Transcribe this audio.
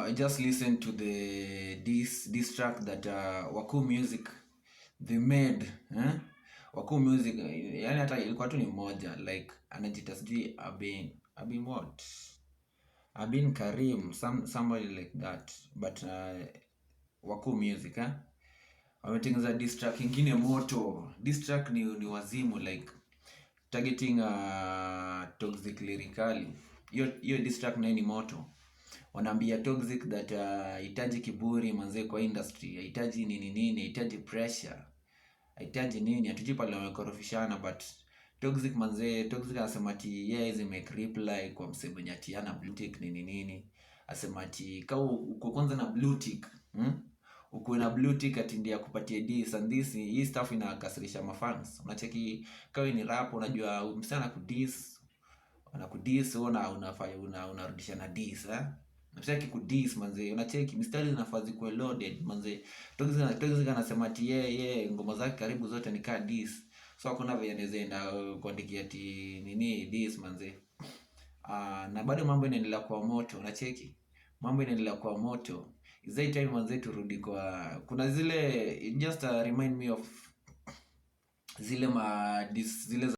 I just listened to this track that Waku Music they made. Waku Music, yani hata ilikuwa tu ni moja, like anajita sijui Abin what? Abin Karim, somebody like that, but Waku Music wametengeneza diss track ingine moto. Diss track ni wazimu, like targeting Toxic lyrically. Hiyo diss track nayo ni moto. Wanaambia Toxic that hahitaji kiburi manze kwa industry, hahitaji nini, hahitaji pressure, hahitaji nini, hatujui pale wamekorofishana, but Toxic manze, Toxic anasema ati yeye hizi make reply kwa msemo nyatiana blue tick nini, asema ati kama uko kwanza na blue tick, uko na blue tick ati ndio kupatie diss, and hii stuff inakasirisha mafans. Unacheki kama ni rap, unajua msana kudiss, anakudis unarudisha na diss Unacheki kudiss manze, unacheki mistari zinafaa kuwe loaded manze. Toxic anasema ati yeye ngoma zake karibu zote ni ka diss, so hakuna vile anaweza enda kuandikia ati nini diss manze. Na bado mambo inaendelea kwa moto, unacheki mambo inaendelea kwa moto. Is that time manze turudi kwa kuna zile just remind me of zile ma diss zile